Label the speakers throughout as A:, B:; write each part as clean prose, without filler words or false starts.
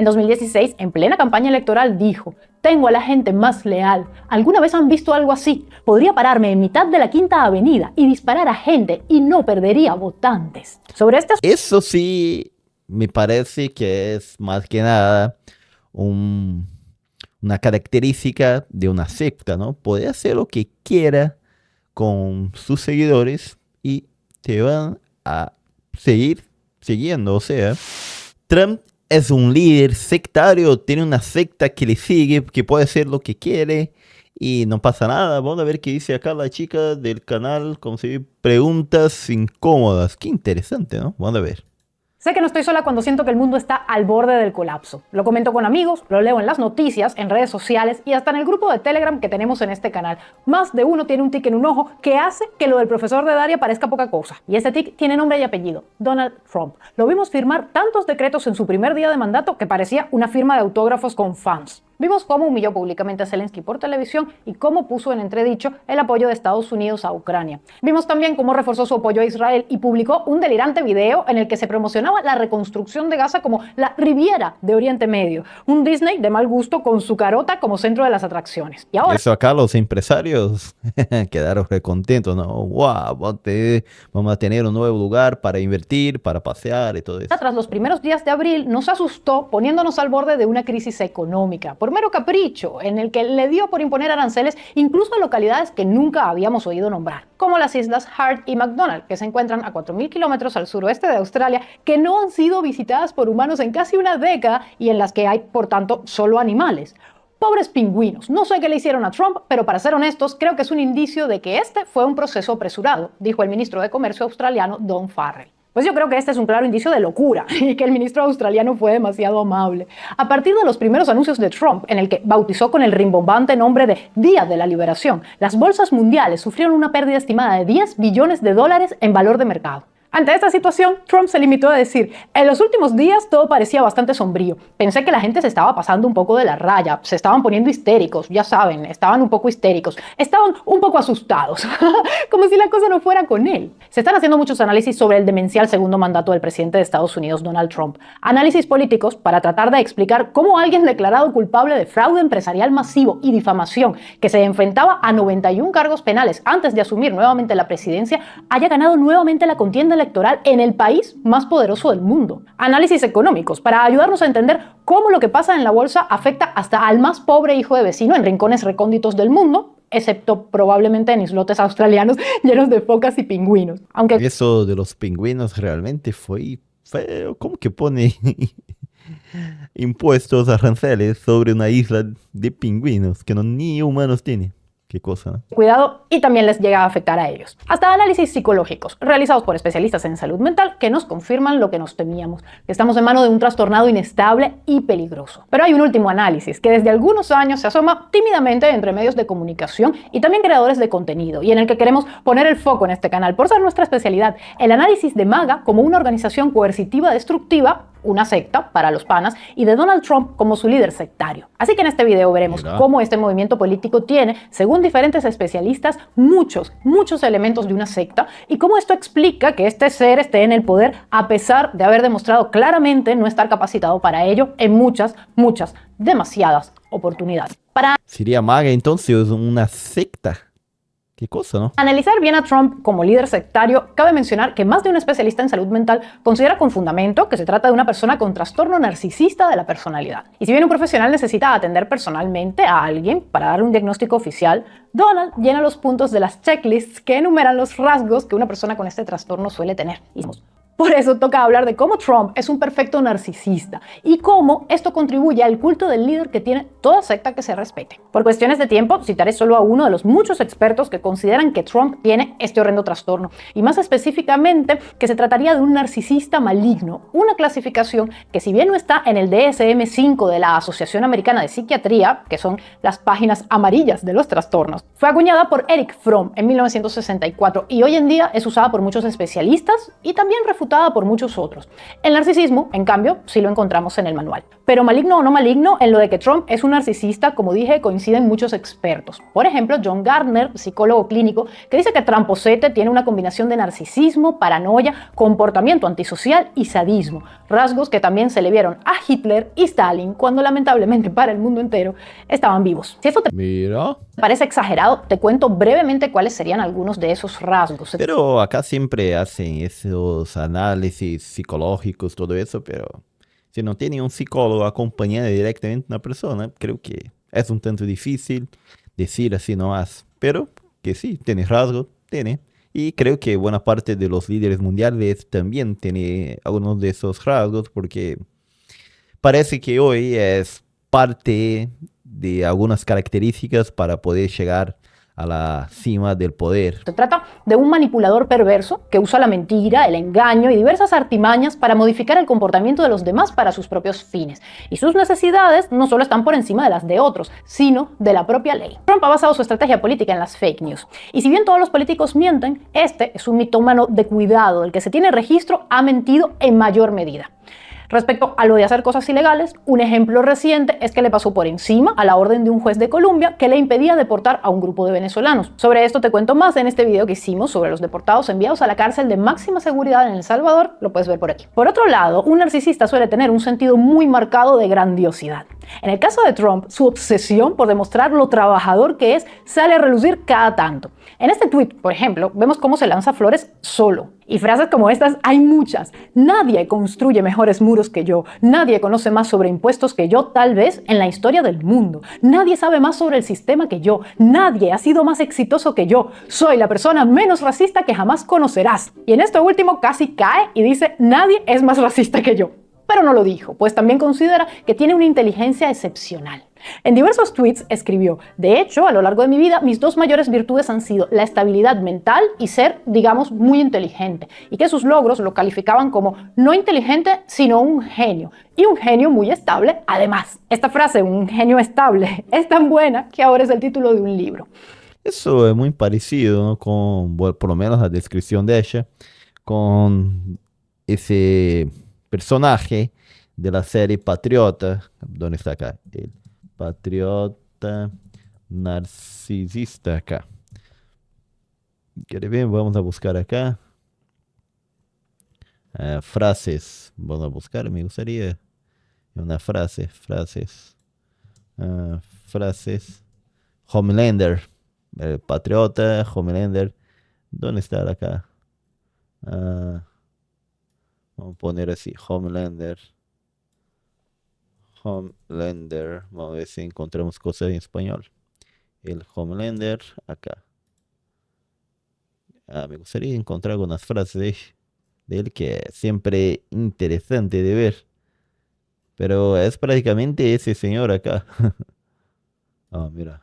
A: En 2016, en plena campaña electoral, dijo: tengo a la gente más leal. ¿Alguna vez han visto algo así? Podría pararme en mitad de la Quinta Avenida y disparar a gente y no perdería votantes. Sobre este
B: Eso sí, me parece que es más que nada una característica de una secta, ¿no? Puede hacer lo que quiera con sus seguidores y te van a seguir siguiendo. O sea, Trump es un líder sectario, tiene una secta que le sigue, que puede hacer lo que quiere y no pasa nada. Vamos a ver qué dice acá la chica del canal, conseguir preguntas incómodas. Qué interesante, ¿no? Vamos a ver.
A: Sé que no estoy sola cuando siento que el mundo está al borde del colapso. Lo comento con amigos, lo leo en las noticias, en redes sociales y hasta en el grupo de Telegram que tenemos en este canal. Más de uno tiene un tic en un ojo que hace que lo del profesor de Daria parezca poca cosa. Y ese tic tiene nombre y apellido: Donald Trump. Lo vimos firmar tantos decretos en su primer día de mandato que parecía una firma de autógrafos con fans. Vimos cómo humilló públicamente a Zelensky por televisión y cómo puso en entredicho el apoyo de Estados Unidos a Ucrania. Vimos también cómo reforzó su apoyo a Israel y publicó un delirante video en el que se promocionaba la reconstrucción de Gaza como la Riviera de Oriente Medio. Un Disney de mal gusto con su carota como centro de las atracciones. Y ahora,
B: Eso acá los empresarios quedaron recontentos, ¿no? ¡Wow! Vamos a tener un nuevo lugar para invertir, para pasear y todo eso.
A: tras los primeros días de abril, nos asustó poniéndonos al borde de una crisis económica, por mero capricho, en el que le dio por imponer aranceles incluso a localidades que nunca habíamos oído nombrar, como las islas Hart y McDonald, que se encuentran a 4.000 kilómetros al suroeste de Australia, que no han sido visitadas por humanos en casi una década y en las que hay, por tanto, solo animales. Pobres pingüinos. No sé qué le hicieron a Trump, pero para ser honestos, creo que es un indicio de que este fue un proceso apresurado, dijo el ministro de Comercio australiano Don Farrell. Pues yo creo que este es un claro indicio de locura y que el ministro australiano fue demasiado amable. A partir de los primeros anuncios de Trump, en el que bautizó con el rimbombante nombre de Día de la Liberación, las bolsas mundiales sufrieron una pérdida estimada de $10 billones en valor de mercado. Ante esta situación, Trump se limitó a decir: en los últimos días todo parecía bastante sombrío. Pensé que la gente se estaba pasando un poco de la raya, se estaban poniendo histéricos, ya saben, estaban un poco histéricos, estaban un poco asustados, como si la cosa no fuera con él. Se están haciendo muchos análisis sobre el demencial segundo mandato del presidente de Estados Unidos, Donald Trump. Análisis políticos para tratar de explicar cómo alguien declarado culpable de fraude empresarial masivo y difamación, que se enfrentaba a 91 cargos penales antes de asumir nuevamente la presidencia, haya ganado nuevamente la contienda electoral en el país más poderoso del mundo. Análisis económicos para ayudarnos a entender cómo lo que pasa en la bolsa afecta hasta al más pobre hijo de vecino en rincones recónditos del mundo, excepto probablemente en islotes australianos llenos de focas y pingüinos. Aunque
B: eso de los pingüinos realmente fue feo. ¿Cómo que pone impuestos aranceles sobre una isla de pingüinos que ni humanos tiene? Qué cosa, ¿no?
A: Cuidado, y también les llega a afectar a ellos. Hasta análisis psicológicos, realizados por especialistas en salud mental, que nos confirman lo que nos temíamos, que estamos en manos de un trastornado inestable y peligroso. Pero hay un último análisis, que desde algunos años se asoma tímidamente entre medios de comunicación y también creadores de contenido, y en el que queremos poner el foco en este canal, por ser nuestra especialidad: el análisis de MAGA como una organización coercitiva destructiva, una secta para los panas, y de Donald Trump como su líder sectario. Así que en este video veremos cómo este movimiento político tiene, según diferentes especialistas, muchos elementos de una secta, y cómo esto explica que este ser esté en el poder a pesar de haber demostrado claramente no estar capacitado para ello en muchas, demasiadas oportunidades. Para
B: Sería MAGA entonces una secta. Qué cosa, ¿no?
A: analizar bien a Trump como líder sectario, cabe mencionar que más de un especialista en salud mental considera con fundamento que se trata de una persona con trastorno narcisista de la personalidad. Y si bien un profesional necesita atender personalmente a alguien para darle un diagnóstico oficial, Donald llena los puntos de las checklists que enumeran los rasgos que una persona con este trastorno suele tener. Por eso toca hablar de cómo Trump es un perfecto narcisista y cómo esto contribuye al culto del líder que tiene toda secta que se respete. Por cuestiones de tiempo, citaré solo a uno de los muchos expertos que consideran que Trump tiene este horrendo trastorno, y más específicamente que se trataría de un narcisista maligno, una clasificación que, si bien no está en el DSM-5 de la Asociación Americana de Psiquiatría, que son las páginas amarillas de los trastornos, fue acuñada por Erich Fromm en 1964 y hoy en día es usada por muchos especialistas y también refutada refutada por muchos otros. El narcisismo, en cambio, sí lo encontramos en el manual. Pero maligno o no maligno, en lo de que Trump es un narcisista, como dije, coinciden muchos expertos. Por ejemplo, John Gardner, psicólogo clínico, que dice que Tramposete tiene una combinación de narcisismo, paranoia, comportamiento antisocial y sadismo, rasgos que también se le vieron a Hitler y Stalin cuando lamentablemente para el mundo entero estaban vivos. Si esto te parece exagerado, te cuento brevemente cuáles serían algunos de esos rasgos.
B: Pero acá siempre hacen esos análisis psicológicos, todo eso, pero si no tiene un psicólogo acompañando directamente a una persona, creo que es un tanto difícil decir así nomás. Pero que sí, tiene rasgos, tiene. Y creo que buena parte de los líderes mundiales también tiene algunos de esos rasgos, porque parece que hoy es parte de algunas características para poder llegar a la cima del poder.
A: Se trata de un manipulador perverso que usa la mentira, el engaño y diversas artimañas para modificar el comportamiento de los demás para sus propios fines. Y sus necesidades no solo están por encima de las de otros, sino de la propia ley. Trump ha basado su estrategia política en las fake news. Y si bien todos los políticos mienten, este es un mitómano de cuidado, del que se tiene registro ha mentido en mayor medida. Respecto a lo de hacer cosas ilegales, un ejemplo reciente es que le pasó por encima a la orden de un juez de Colombia que le impedía deportar a un grupo de venezolanos. Sobre esto te cuento más en este video que hicimos sobre los deportados enviados a la cárcel de máxima seguridad en El Salvador, lo puedes ver por aquí. Por otro lado, un narcisista suele tener un sentido muy marcado de grandiosidad. En el caso de Trump, su obsesión por demostrar lo trabajador que es sale a relucir cada tanto. En este tweet, por ejemplo, vemos cómo se lanza flores solo. Y frases como estas hay muchas. Nadie construye mejores muros que yo. Nadie conoce más sobre impuestos que yo, tal vez, en la historia del mundo. Nadie sabe más sobre el sistema que yo. Nadie ha sido más exitoso que yo. Soy la persona menos racista que jamás conocerás. Y en esto último casi cae y dice, nadie es más racista que yo. Pero no lo dijo, pues también considera que tiene una inteligencia excepcional. En diversos tweets escribió, de hecho, a lo largo de mi vida, mis dos mayores virtudes han sido la estabilidad mental y ser, digamos, muy inteligente, y que sus logros lo calificaban como no inteligente, sino un genio, y un genio muy estable además. Esta frase, un genio estable, es tan buena que ahora es el título de un libro.
B: Eso es muy parecido, ¿no? Con, bueno, por lo menos la descripción de ella, con ese personaje de la serie Patriota. ¿Dónde está acá? El Patriota narcisista acá. ¿Quiere ver? Vamos a buscar acá. Frases. Vamos a buscar, me gustaría una frase. Frases. Frases. Homelander. El Patriota, Homelander. ¿Dónde está acá? Vamos a poner así, Homelander. Homelander. Vamos a ver si encontramos cosas en español. El Homelander, acá. Me gustaría encontrar algunas frases de él que es siempre interesante de ver. Pero es prácticamente ese señor acá. Mira.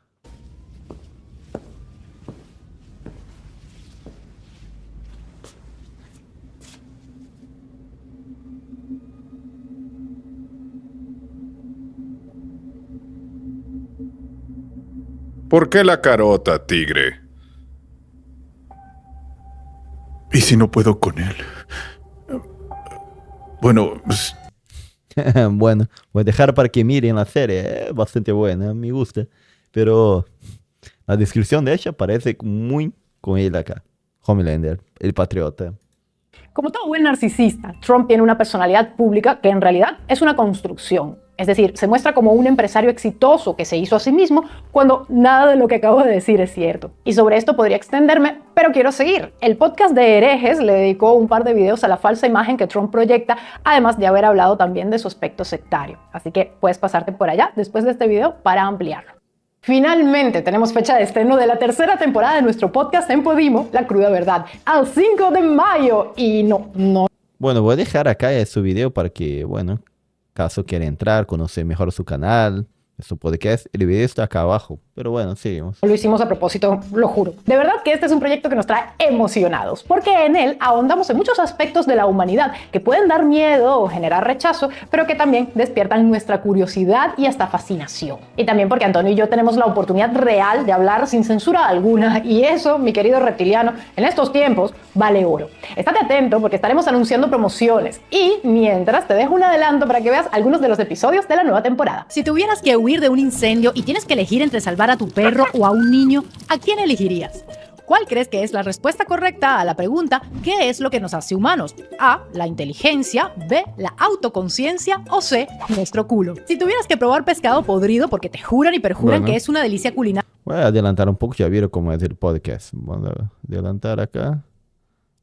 C: ¿Por qué la carota, tigre? ¿Y si no puedo con él? Bueno,
B: Bueno, voy a dejar para que miren la serie. Es bastante buena, me gusta. Pero la descripción de ella parece muy con él acá. Homelander, el patriota.
A: Como todo buen narcisista, Trump tiene una personalidad pública que en realidad es una construcción. Es decir, se muestra como un empresario exitoso que se hizo a sí mismo cuando nada de lo que acabo de decir es cierto. Y sobre esto podría extenderme, pero quiero seguir. El podcast de Herejes le dedicó un par de videos a la falsa imagen que Trump proyecta, además de haber hablado también de su aspecto sectario. Así que puedes pasarte por allá después de este video para ampliarlo. Finalmente tenemos fecha de estreno de la tercera temporada de nuestro podcast en Podimo, La Cruda Verdad, al 5 de mayo. Y no.
B: Bueno, voy a dejar acá su video para que, caso quiera entrar, conocer mejor su canal, su podcast, el video está acá abajo. Pero bueno, seguimos.
A: Lo hicimos a propósito, lo juro. De verdad que este es un proyecto que nos trae emocionados, porque en él ahondamos en muchos aspectos de la humanidad que pueden dar miedo o generar rechazo, pero que también despiertan nuestra curiosidad y hasta fascinación. Y también porque Antonio y yo tenemos la oportunidad real de hablar sin censura alguna, y eso, mi querido reptiliano, en estos tiempos vale oro. Estate atento porque estaremos anunciando promociones y mientras te dejo un adelanto para que veas algunos de los episodios de la nueva temporada.
D: Si tuvieras que huir de un incendio y tienes que elegir entre salvar a tu perro o a un niño, ¿a quién elegirías? ¿Cuál crees que es la respuesta correcta a la pregunta ¿qué es lo que nos hace humanos? A, la inteligencia, B, la autoconciencia o C, nuestro culo. Si tuvieras que probar pescado podrido porque te juran y perjuran que es una delicia culinaria.
B: Voy a adelantar un poco, ya vieron cómo es el podcast. Vamos a adelantar acá.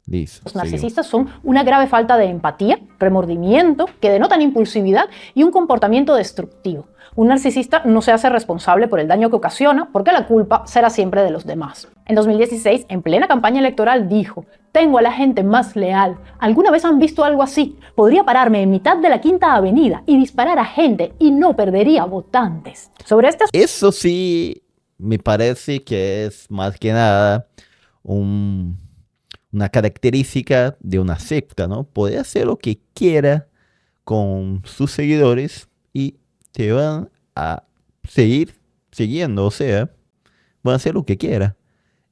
B: Listo.
A: Los narcisistas son una grave falta de empatía, remordimiento, que denotan impulsividad y un comportamiento destructivo. Un narcisista no se hace responsable por el daño que ocasiona porque la culpa será siempre de los demás. En 2016, en plena campaña electoral, dijo: tengo a la gente más leal. ¿Alguna vez han visto algo así? Podría pararme en mitad de la Quinta Avenida y disparar a gente y no perdería votantes. Sobre este
B: Eso sí, me parece que es más que nada una característica de una secta, ¿no? Puede hacer lo que quiera con sus seguidores y te van a seguir siguiendo, o sea, van a hacer lo que quiera.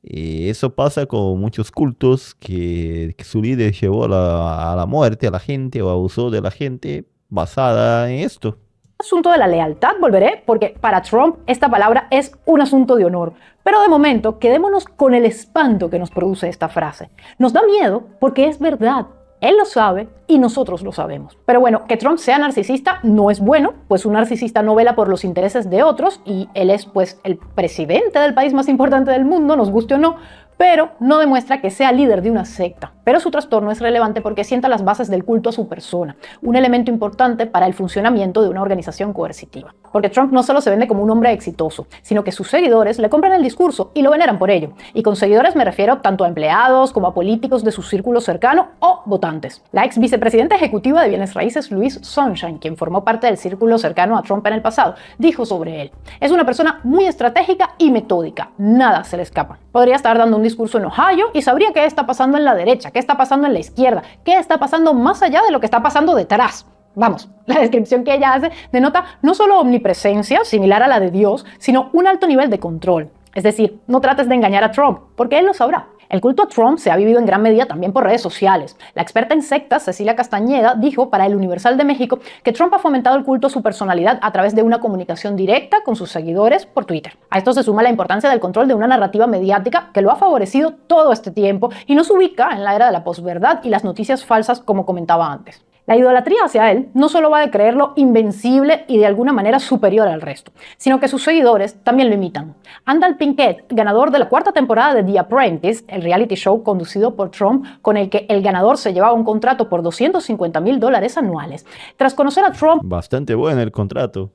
B: Y eso pasa con muchos cultos que su líder llevó a la muerte a la gente o abusó de la gente basada en esto.
A: asunto de la lealtad volveré, porque para Trump esta palabra es un asunto de honor. Pero de momento, quedémonos con el espanto que nos produce esta frase. Nos da miedo porque es verdad. Él lo sabe y nosotros lo sabemos. Pero bueno, que Trump sea narcisista no es bueno, pues un narcisista no vela por los intereses de otros y él es pues el presidente del país más importante del mundo, nos guste o no, pero no demuestra que sea líder de una secta. Pero su trastorno es relevante porque sienta las bases del culto a su persona, un elemento importante para el funcionamiento de una organización coercitiva. Porque Trump no solo se vende como un hombre exitoso, sino que sus seguidores le compran el discurso y lo veneran por ello. Y con seguidores me refiero tanto a empleados como a políticos de su círculo cercano o votantes. La ex vicepresidenta ejecutiva de bienes raíces, Louise Sunshine, quien formó parte del círculo cercano a Trump en el pasado, dijo sobre él: es una persona muy estratégica y metódica, nada se le escapa. Podría estar dando un discurso en Ohio y sabría qué está pasando en la derecha, qué está pasando en la izquierda, qué está pasando más allá de lo que está pasando detrás. Vamos, la descripción que ella hace denota no solo omnipresencia, similar a la de Dios, sino un alto nivel de control. Es decir, no trates de engañar a Trump, porque él lo sabrá. El culto a Trump se ha vivido en gran medida también por redes sociales. La experta en sectas, Cecilia Castañeda, dijo para El Universal de México que Trump ha fomentado el culto a su personalidad a través de una comunicación directa con sus seguidores por Twitter. A esto se suma la importancia del control de una narrativa mediática que lo ha favorecido todo este tiempo y nos ubica en la era de la posverdad y las noticias falsas, como comentaba antes. La idolatría hacia él no solo va de creerlo invencible y de alguna manera superior al resto, sino que sus seguidores también lo imitan. Andal Pinkett, ganador de la 4ª temporada de The Apprentice, el reality show conducido por Trump, con el que el ganador se llevaba un contrato por $250,000 anuales. Tras conocer a Trump...
B: Bastante bueno el contrato.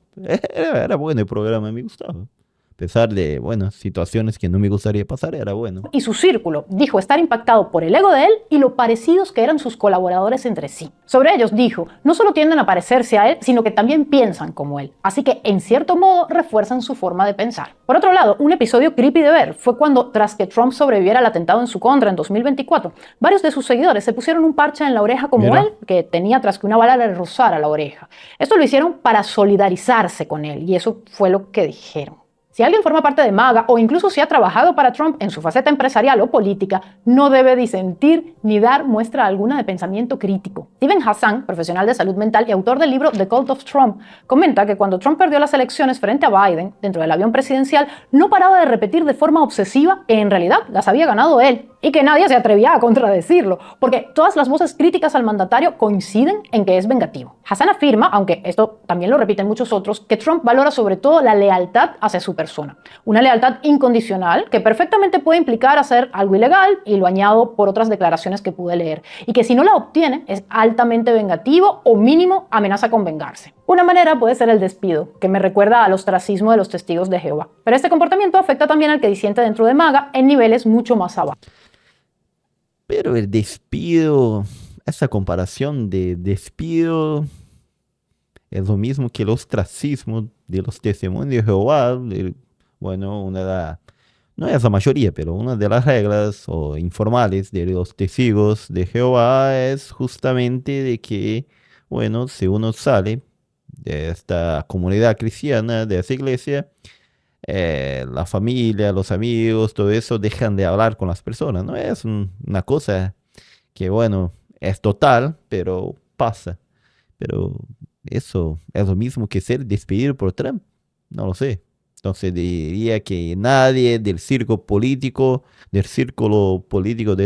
B: Era bueno el programa, me gustaba. A pesar de, bueno, situaciones que no me gustaría pasar, era bueno.
A: Y su círculo dijo estar impactado por el ego de él y lo parecidos que eran sus colaboradores entre sí. Sobre ellos dijo, no solo tienden a parecerse a él, sino que también piensan como él. Así que, en cierto modo, refuerzan su forma de pensar. Por otro lado, un episodio creepy de ver fue cuando, tras que Trump sobreviviera al atentado en su contra en 2024, varios de sus seguidores se pusieron un parche en la oreja como él, que tenía tras que una bala le rozara la oreja. Esto lo hicieron para solidarizarse con él, y eso fue lo que dijeron. Si alguien forma parte de MAGA o incluso si ha trabajado para Trump en su faceta empresarial o política, no debe disentir ni dar muestra alguna de pensamiento crítico. Steven Hassan, profesional de salud mental y autor del libro The Cult of Trump, comenta que cuando Trump perdió las elecciones frente a Biden dentro del avión presidencial, no paraba de repetir de forma obsesiva que en realidad las había ganado él y que nadie se atrevía a contradecirlo, porque todas las voces críticas al mandatario coinciden en que es vengativo. Hassan afirma, aunque esto también lo repiten muchos otros, que Trump valora sobre todo la lealtad hacia su persona. Una lealtad incondicional que perfectamente puede implicar hacer algo ilegal, y lo añado por otras declaraciones que pude leer, y que si no la obtiene es altamente vengativo o mínimo amenaza con vengarse. Una manera puede ser el despido, que me recuerda al ostracismo de los testigos de Jehová. Pero este comportamiento afecta también al que disiente dentro de MAGA en niveles mucho más abajo.
B: Pero el despido, esa comparación de despido es lo mismo que el ostracismo de los testimonios de Jehová, bueno, no es la mayoría, pero una de las reglas o informales de los testigos de Jehová es justamente de que, bueno, si uno sale de esta comunidad cristiana, de esa iglesia, la familia, los amigos, todo eso dejan de hablar con las personas. No es una cosa que, bueno, es total, pero pasa. Pero eso es lo mismo que ser despedido por Trump. No lo sé. Entonces diría que nadie del círculo político de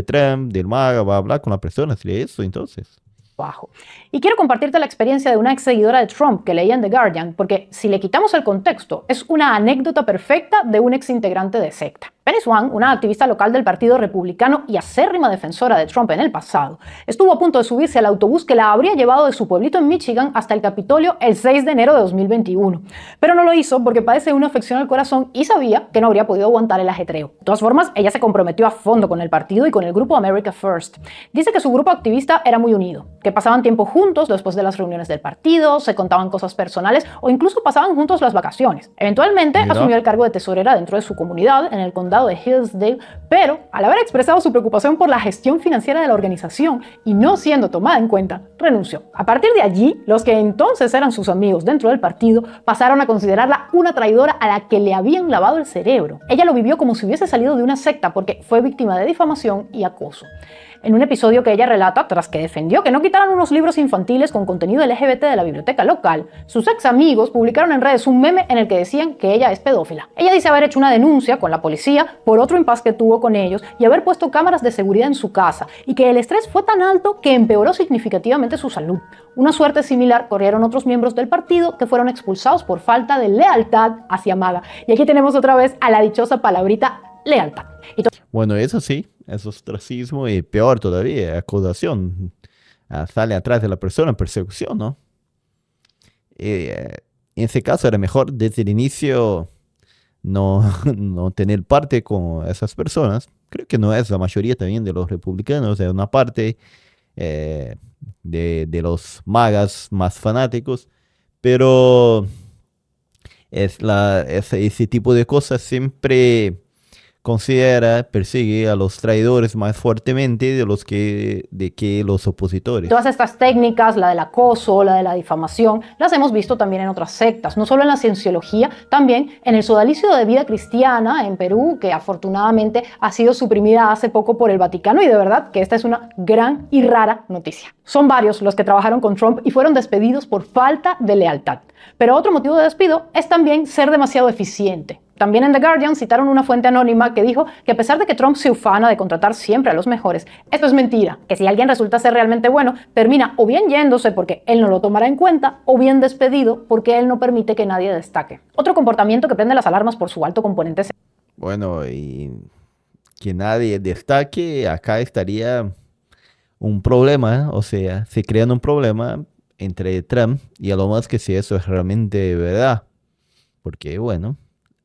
B: Trump, del MAGA, va a hablar con la persona. ¿Sería eso entonces?
A: Bajo. Y quiero compartirte la experiencia de una ex seguidora de Trump que leía en The Guardian, porque si le quitamos el contexto, es una anécdota perfecta de un ex integrante de secta. Penny Swan, una activista local del Partido Republicano y acérrima defensora de Trump en el pasado, estuvo a punto de subirse al autobús que la habría llevado de su pueblito en Michigan hasta el Capitolio el 6 de enero de 2021. Pero no lo hizo porque padece una afección al corazón y sabía que no habría podido aguantar el ajetreo. De todas formas, ella se comprometió a fondo con el partido y con el grupo America First. Dice que su grupo activista era muy unido, que pasaban tiempo juntos después de las reuniones del partido, se contaban cosas personales o incluso pasaban juntos las vacaciones. Eventualmente asumió el cargo de tesorera dentro de su comunidad en el condado de Hillsdale, pero al haber expresado su preocupación por la gestión financiera de la organización y no siendo tomada en cuenta, renunció. A partir de allí, los que entonces eran sus amigos dentro del partido pasaron a considerarla una traidora a la que le habían lavado el cerebro. Ella lo vivió como si hubiese salido de una secta porque fue víctima de difamación y acoso. En un episodio que ella relata, tras que defendió que no quitaran unos libros infantiles con contenido LGBT de la biblioteca local, sus ex amigos publicaron en redes un meme en el que decían que ella es pedófila. Ella dice haber hecho una denuncia con la policía por otro impasse que tuvo con ellos y haber puesto cámaras de seguridad en su casa, y que el estrés fue tan alto que empeoró significativamente su salud. Una suerte similar corrieron otros miembros del partido que fueron expulsados por falta de lealtad hacia MAGA. Y aquí tenemos otra vez a la dichosa palabrita lealtad.
B: Bueno, eso sí, es ostracismo y peor todavía, acusación. Sale atrás de la persona, persecución, ¿no? En ese caso era mejor desde el inicio no tener parte con esas personas. Creo que no es la mayoría también de los republicanos, es una parte de los magas más fanáticos, pero ese tipo de cosas siempre persigue a los traidores más fuertemente de que los opositores.
A: Todas estas técnicas, la del acoso, la de la difamación, las hemos visto también en otras sectas, no solo en la cienciología, también en el sodalicio de vida cristiana en Perú, que afortunadamente ha sido suprimida hace poco por el Vaticano, y de verdad que esta es una gran y rara noticia. Son varios los que trabajaron con Trump y fueron despedidos por falta de lealtad. Pero otro motivo de despido es también ser demasiado eficiente. También en The Guardian citaron una fuente anónima que dijo que a pesar de que Trump se ufana de contratar siempre a los mejores, esto es mentira, que si alguien resulta ser realmente bueno, termina o bien yéndose porque él no lo tomará en cuenta, o bien despedido porque él no permite que nadie destaque. Otro comportamiento que prende las alarmas por su alto componente.
B: Bueno, y que nadie destaque, acá estaría un problema, o sea, se crea un problema entre Trump y Elon Musk, que si eso es realmente verdad, porque bueno,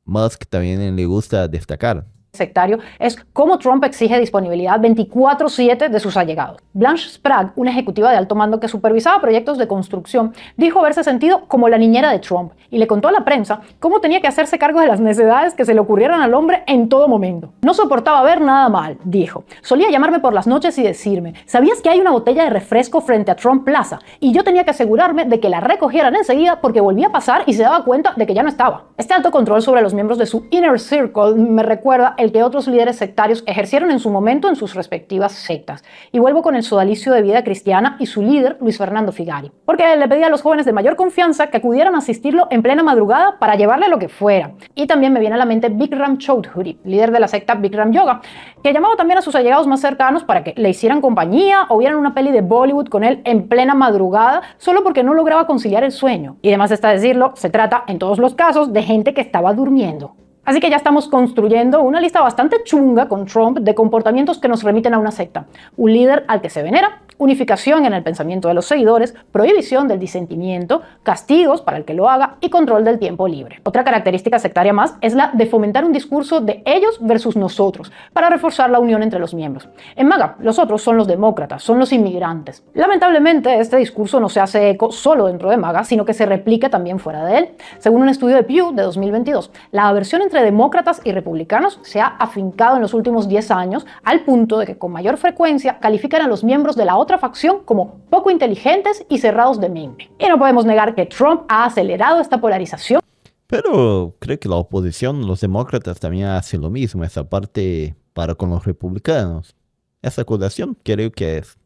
B: Musk también le gusta destacar.
A: Sectario es cómo Trump exige disponibilidad 24/7 de sus allegados. Blanche Sprague, una ejecutiva de alto mando que supervisaba proyectos de construcción, dijo haberse sentido como la niñera de Trump y le contó a la prensa cómo tenía que hacerse cargo de las necesidades que se le ocurrieran al hombre en todo momento. No soportaba ver nada mal, dijo. Solía llamarme por las noches y decirme: ¿sabías que hay una botella de refresco frente a Trump Plaza? Y yo tenía que asegurarme de que la recogieran enseguida porque volvía a pasar y se daba cuenta de que ya no estaba. Este alto control sobre los miembros de su Inner Circle me recuerda el que otros líderes sectarios ejercieron en su momento en sus respectivas sectas. Y vuelvo con el sodalicio de vida cristiana y su líder, Luis Fernando Figari, porque le pedía a los jóvenes de mayor confianza que acudieran a asistirlo en plena madrugada para llevarle lo que fuera. Y también me viene a la mente Bikram Choudhury, líder de la secta Bikram Yoga, que llamaba también a sus allegados más cercanos para que le hicieran compañía o vieran una peli de Bollywood con él en plena madrugada solo porque no lograba conciliar el sueño. Y además está decirlo, se trata en todos los casos de gente que estaba durmiendo. Así que ya estamos construyendo una lista bastante chunga con Trump de comportamientos que nos remiten a una secta, un líder al que se venera, unificación en el pensamiento de los seguidores, prohibición del disentimiento, castigos para el que lo haga y control del tiempo libre. Otra característica sectaria más es la de fomentar un discurso de ellos versus nosotros, para reforzar la unión entre los miembros. En MAGA, los otros son los demócratas, son los inmigrantes. Lamentablemente, este discurso no se hace eco solo dentro de MAGA, sino que se replica también fuera de él. Según un estudio de Pew de 2022, la aversión entre demócratas y republicanos se ha afincado en los últimos 10 años al punto de que con mayor frecuencia califican a los miembros de la otra facción como poco inteligentes y cerrados de mente. Y no podemos negar que Trump ha acelerado esta polarización.
B: Pero creo que la oposición, los demócratas también hacen lo mismo, esa parte para con los republicanos. Esa acusación creo que es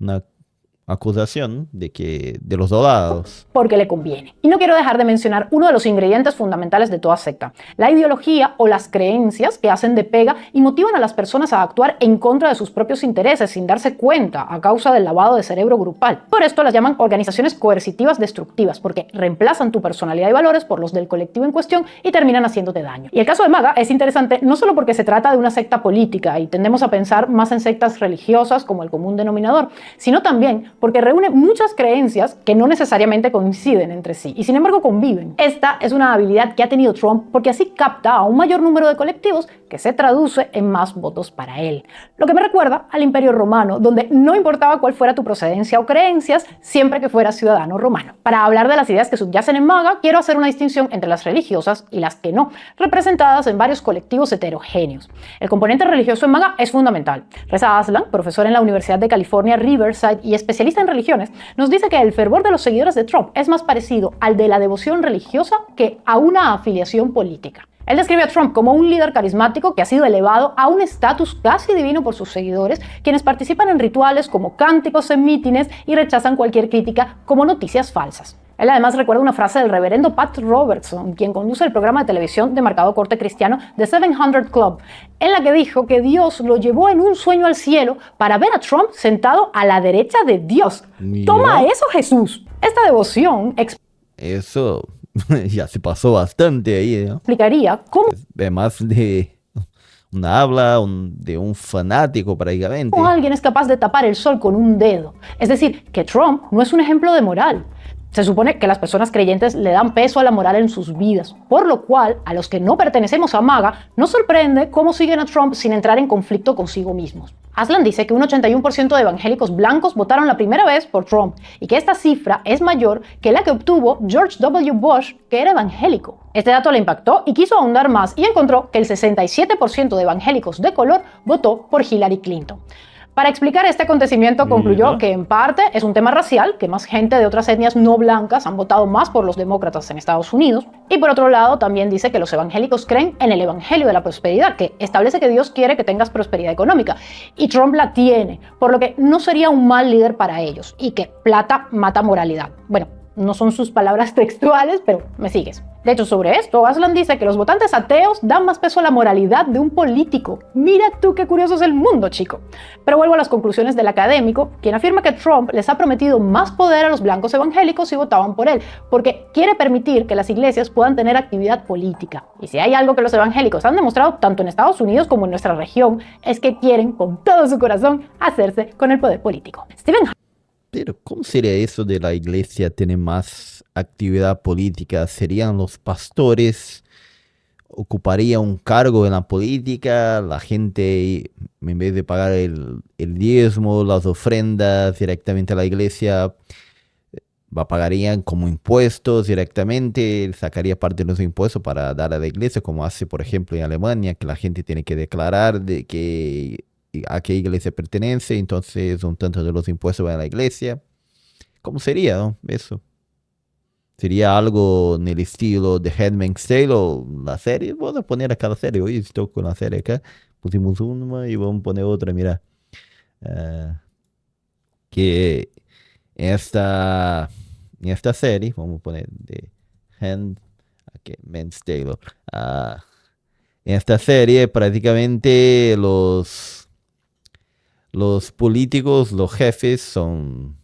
B: una acusación de los dos lados.
A: Porque le conviene. Y no quiero dejar de mencionar uno de los ingredientes fundamentales de toda secta: la ideología o las creencias que hacen de pega y motivan a las personas a actuar en contra de sus propios intereses sin darse cuenta a causa del lavado de cerebro grupal. Por esto las llaman organizaciones coercitivas destructivas, porque reemplazan tu personalidad y valores por los del colectivo en cuestión y terminan haciéndote daño. Y el caso de MAGA es interesante no solo porque se trata de una secta política y tendemos a pensar más en sectas religiosas como el común denominador, sino también porque reúne muchas creencias que no necesariamente coinciden entre sí y sin embargo conviven. Esta es una habilidad que ha tenido Trump porque así capta a un mayor número de colectivos que se traduce en más votos para él. Lo que me recuerda al Imperio Romano, donde no importaba cuál fuera tu procedencia o creencias, siempre que fueras ciudadano romano. Para hablar de las ideas que subyacen en MAGA, quiero hacer una distinción entre las religiosas y las que no, representadas en varios colectivos heterogéneos. El componente religioso en MAGA es fundamental. Reza Aslan, profesor en la Universidad de California, Riverside y especialista en religiones, nos dice que el fervor de los seguidores de Trump es más parecido al de la devoción religiosa que a una afiliación política. Él describe a Trump como un líder carismático que ha sido elevado a un estatus casi divino por sus seguidores, quienes participan en rituales como cánticos en mítines y rechazan cualquier crítica como noticias falsas. Él además recuerda una frase del reverendo Pat Robertson, quien conduce el programa de televisión de marcado corte cristiano The 700 Club, en la que dijo que Dios lo llevó en un sueño al cielo para ver a Trump sentado a la derecha de Dios.
B: Mira.
A: ¡Toma eso, Jesús! Esta devoción
B: Eso ya se pasó bastante ahí, ¿no?
A: explicaría cómo
B: Además de una habla de un fanático prácticamente.
A: alguien es capaz de tapar el sol con un dedo. Es decir, que Trump no es un ejemplo de moral. Se supone que las personas creyentes le dan peso a la moral en sus vidas, por lo cual a los que no pertenecemos a MAGA nos sorprende cómo siguen a Trump sin entrar en conflicto consigo mismos. Aslan dice que un 81% de evangélicos blancos votaron la primera vez por Trump y que esta cifra es mayor que la que obtuvo George W. Bush, que era evangélico. Este dato le impactó y quiso ahondar más y encontró que el 67% de evangélicos de color votó por Hillary Clinton. Para explicar este acontecimiento concluyó que en parte es un tema racial, que más gente de otras etnias no blancas han votado más por los demócratas en Estados Unidos, y por otro lado también dice que los evangélicos creen en el evangelio de la prosperidad, que establece que Dios quiere que tengas prosperidad económica, y Trump la tiene, por lo que no sería un mal líder para ellos, y que plata mata moralidad. Bueno, no son sus palabras textuales, pero me sigues. De hecho, sobre esto, Aslan dice que los votantes ateos dan más peso a la moralidad de un político. Mira tú qué curioso es el mundo, chico. Pero vuelvo a las conclusiones del académico, quien afirma que Trump les ha prometido más poder a los blancos evangélicos si votaban por él, porque quiere permitir que las iglesias puedan tener actividad política. Y si hay algo que los evangélicos han demostrado tanto en Estados Unidos como en nuestra región, es que quieren con todo su corazón hacerse con el poder político.
B: Pero, ¿cómo sería eso de la iglesia tener más actividad política? ¿Serían los pastores? ¿Ocuparía un cargo en la política? La gente, en vez de pagar el diezmo, las ofrendas directamente a la iglesia, pagarían como impuestos directamente, sacaría parte de los impuestos para dar a la iglesia, como hace, por ejemplo, en Alemania, que la gente tiene que declarar de que a qué iglesia pertenece, entonces un tanto de los impuestos van a la iglesia. ¿Cómo sería, no? Eso. ¿Sería algo en el estilo de Handmaid's Tale o la serie? Vamos a poner a cada serie. Hoy estoy con la serie acá. Pusimos una y vamos a poner otra, mira. Que en esta serie, vamos a poner de Handmaid's Tale. En esta serie prácticamente los políticos, los jefes son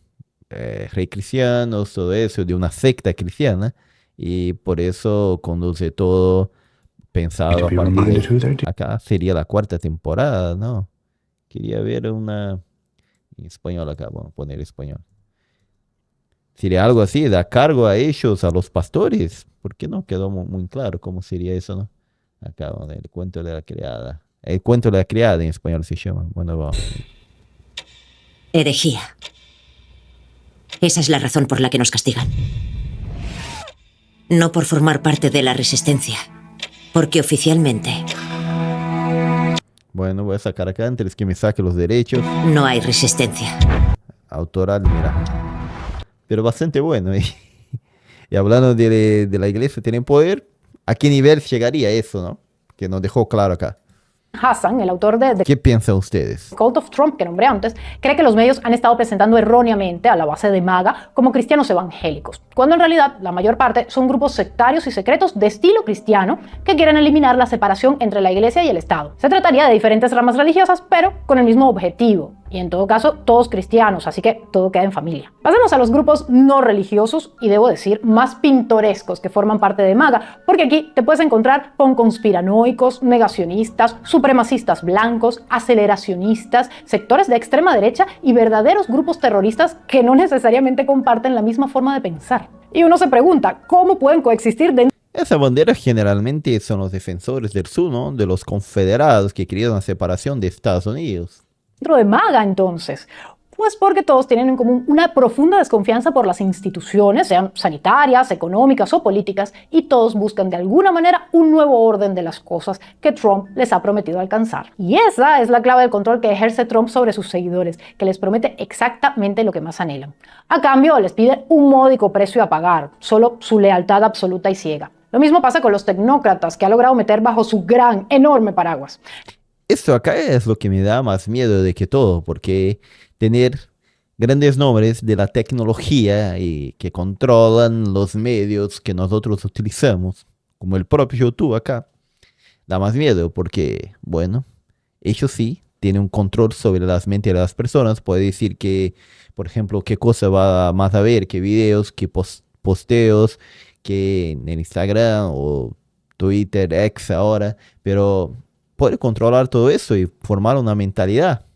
B: rey cristianos, todo eso, de una secta cristiana, y por eso conduce todo pensado a partir de acá. Sería la 4ª temporada, ¿no? Quería ver una En español acá, vamos a poner español. Sería algo así, da cargo a ellos, a los pastores. ¿Por qué no quedó muy claro cómo sería eso, no? Acá, bueno, el cuento de la criada. El cuento de la criada en español se llama. Bueno, vamos.
E: Herejía. Esa es la razón por la que nos castigan. No por formar parte de la resistencia, porque oficialmente
B: Bueno, voy a sacar acá antes que me saque los derechos.
E: no hay resistencia.
B: Autoral, mira. Pero bastante bueno. Y hablando de la iglesia, ¿tienen poder? ¿A qué nivel llegaría eso, no? Que nos dejó claro acá.
A: Hassan, el autor de The
B: ¿Qué piensan ustedes?
A: Cult of Trump, que nombré antes, cree que los medios han estado presentando erróneamente a la base de MAGA como cristianos evangélicos, cuando en realidad la mayor parte son grupos sectarios y secretos de estilo cristiano que quieren eliminar la separación entre la iglesia y el Estado. Se trataría de diferentes ramas religiosas, pero con el mismo objetivo. Y en todo caso, todos cristianos, así que todo queda en familia. Pasemos a los grupos no religiosos y debo decir más pintorescos que forman parte de MAGA, porque aquí te puedes encontrar con conspiranoicos, negacionistas, supremacistas blancos, aceleracionistas, sectores de extrema derecha y verdaderos grupos terroristas que no necesariamente comparten la misma forma de pensar. Y uno se pregunta, ¿cómo pueden coexistir dentro
B: Esa bandera generalmente son los defensores del sur, ¿no? De los confederados que querían la separación de Estados Unidos.
A: de MAGA entonces? Pues porque todos tienen en común una profunda desconfianza por las instituciones, sean sanitarias, económicas o políticas, y todos buscan de alguna manera un nuevo orden de las cosas que Trump les ha prometido alcanzar. Y esa es la clave del control que ejerce Trump sobre sus seguidores, que les promete exactamente lo que más anhelan. A cambio, les pide un módico precio a pagar, solo su lealtad absoluta y ciega. Lo mismo pasa con los tecnócratas, que ha logrado meter bajo su gran, enorme paraguas.
B: Esto acá es lo que me da más miedo de que todo, porque tener grandes nombres de la tecnología y que controlan los medios que nosotros utilizamos, como el propio YouTube acá, da más miedo porque, bueno, ellos sí tienen un control sobre las mentes de las personas. Puede decir que, por ejemplo, qué cosa va más a ver, qué videos, qué posteos, que en Instagram o Twitter, X ahora, pero puede controlar todo eso y formar una mentalidad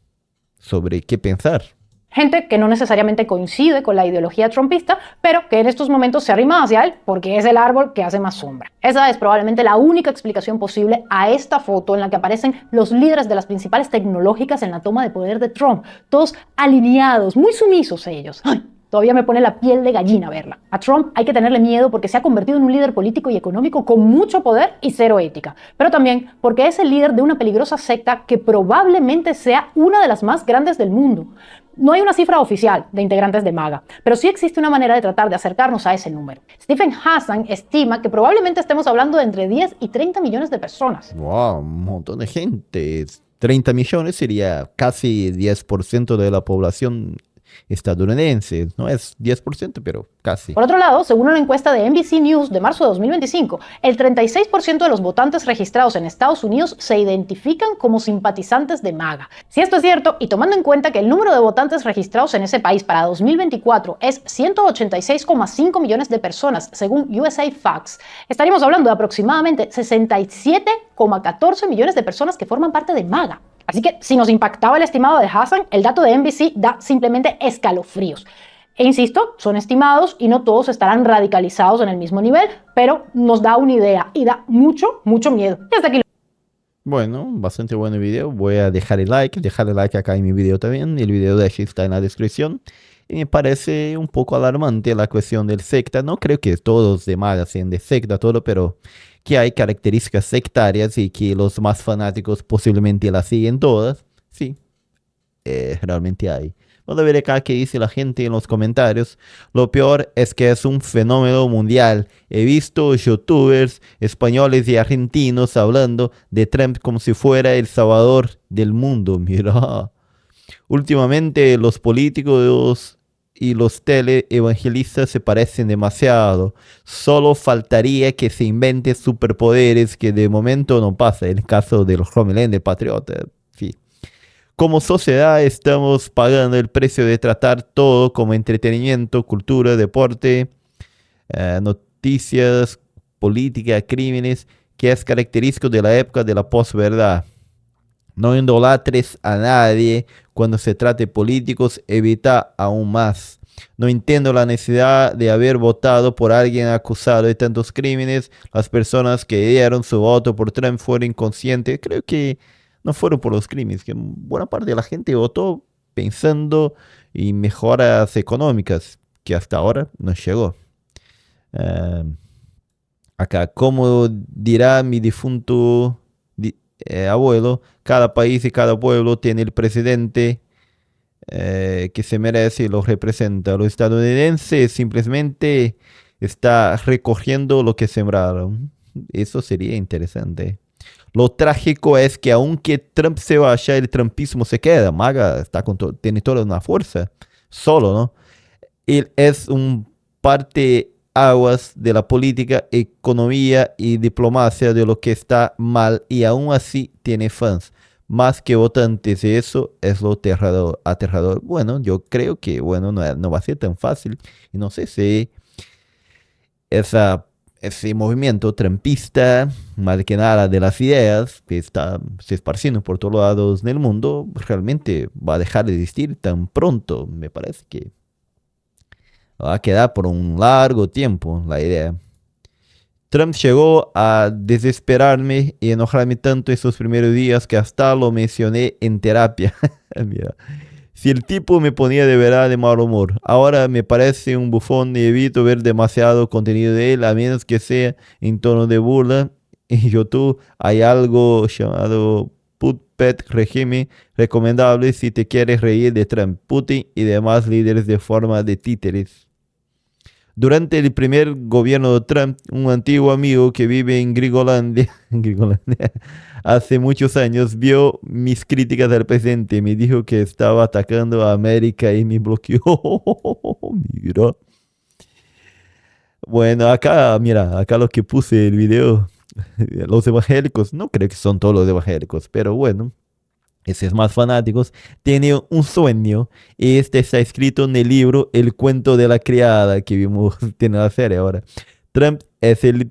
B: sobre qué pensar.
A: Gente que no necesariamente coincide con la ideología trumpista, pero que en estos momentos se arrima hacia él porque es el árbol que hace más sombra. Esa es probablemente la única explicación posible a esta foto en la que aparecen los líderes de las principales tecnológicas en la toma de poder de Trump, todos alineados, muy sumisos ellos. ¡Ay! Todavía me pone la piel de gallina verla. A Trump hay que tenerle miedo porque se ha convertido en un líder político y económico con mucho poder y cero ética, pero también porque es el líder de una peligrosa secta que probablemente sea una de las más grandes del mundo. No hay una cifra oficial de integrantes de MAGA, pero sí existe una manera de tratar de acercarnos a ese número. Stephen Hassan estima que probablemente estemos hablando de entre 10 y 30 millones de personas.
B: ¡Wow! Un montón de gente. 30 millones sería casi 10% de la población estadounidense. No es 10%, pero casi.
A: Por otro lado, según una encuesta de NBC News de marzo de 2025, el 36% de los votantes registrados en Estados Unidos se identifican como simpatizantes de MAGA. Si esto es cierto, y tomando en cuenta que el número de votantes registrados en ese país para 2024 es 186,5 millones de personas, según USA Facts, estaríamos hablando de aproximadamente 67,14 millones de personas que forman parte de MAGA. Así que si nos impactaba el estimado de Hassan, el dato de NBC da simplemente escalofríos. E insisto, son estimados y no todos estarán radicalizados en el mismo nivel, pero nos da una idea y da mucho, mucho miedo. Y hasta aquí.
B: Bueno, bastante bueno el video. Voy a dejarle like acá en mi video también. El video de Ashi está en la descripción. Y me parece un poco alarmante la cuestión del secta. No creo que todos de MAGA sean de secta, todo, pero que hay características sectarias y que los más fanáticos posiblemente las siguen todas. Sí, realmente hay. Vamos a ver acá qué dice la gente en los comentarios. Lo peor es que es un fenómeno mundial. He visto youtubers españoles y argentinos hablando de Trump como si fuera el salvador del mundo. Mira. Últimamente los políticos y los teleevangelistas se parecen demasiado. Solo faltaría que se inventen superpoderes, que de momento no pasa. En el caso del Homelander Patriota. Sí. Como sociedad estamos pagando el precio de tratar todo como entretenimiento, cultura, deporte, noticias, política, crímenes, que es característico de la época de la posverdad. No idolatres a nadie. Cuando se trate de políticos, evita aún más. No entiendo la necesidad de haber votado por alguien acusado de tantos crímenes. Las personas que dieron su voto por Trump fueron inconscientes. Creo que no fueron por los crímenes, que buena parte de la gente votó pensando en mejoras económicas, que hasta ahora no llegó. Ah, acá, como dirá mi difunto abuelo, cada país y cada pueblo tiene el presidente que se merece y lo representa. Los estadounidenses simplemente está recogiendo lo que sembraron. Eso sería interesante. Lo trágico es que aunque Trump se vaya, el trumpismo se queda. MAGA está tiene toda una fuerza solo, ¿no? Él es un parte aguas de la política, economía y diplomacia de lo que está mal y aún así tiene fans. Más que votantes, y eso es lo aterrador. Bueno, yo creo que bueno, no va a ser tan fácil. Y no sé si ese movimiento trumpista, más que nada de las ideas que está se esparciendo por todos lados del mundo, realmente va a dejar de existir tan pronto. Me parece que va a quedar por un largo tiempo la idea. Trump llegó a desesperarme y enojarme tanto esos primeros días que hasta lo mencioné en terapia. Mira, si el tipo me ponía de verdad de mal humor, ahora me parece un bufón y evito ver demasiado contenido de él, a menos que sea en tono de burla. En YouTube hay algo llamado Puppet Regime, recomendable si te quieres reír de Trump, Putin y demás líderes de forma de títeres. Durante el primer gobierno de Trump, un antiguo amigo que vive en Grigolandia, hace muchos años, vio mis críticas al presidente y me dijo que estaba atacando a América y me bloqueó. Mira. Bueno, acá, mira, acá lo que puse el video, los evangélicos, no creo que son todos los evangélicos, pero bueno. Esos más fanáticos, tiene un sueño y este está escrito en el libro El cuento de la criada que vimos en la serie ahora. Trump es el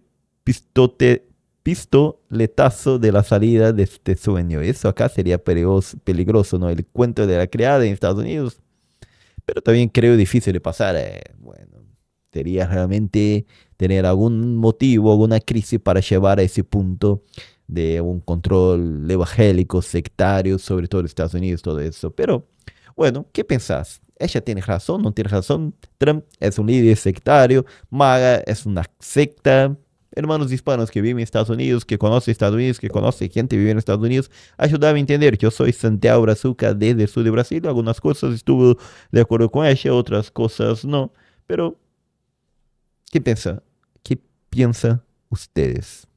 B: pistoletazo de la salida de este sueño. Eso acá sería peligroso, ¿no? El cuento de la criada en Estados Unidos. Pero también creo difícil de pasar. Bueno, sería realmente tener algún motivo, alguna crisis para llevar a ese punto de un control evangélico, sectario, sobre todo en Estados Unidos, todo eso. Pero, bueno, ¿qué pensás? ¿Ella tiene razón? ¿No tiene razón? Trump es un líder sectario, MAGA es una secta. Hermanos hispanos que viven en Estados Unidos, que conocen Estados Unidos, que conocen gente que vive en Estados Unidos, ayúdame a entender. Yo soy Santiago Brazuca desde el sur de Brasil. Algunas cosas estuve de acuerdo con ella, otras cosas no. Pero, ¿qué piensa? ¿Qué piensan ustedes?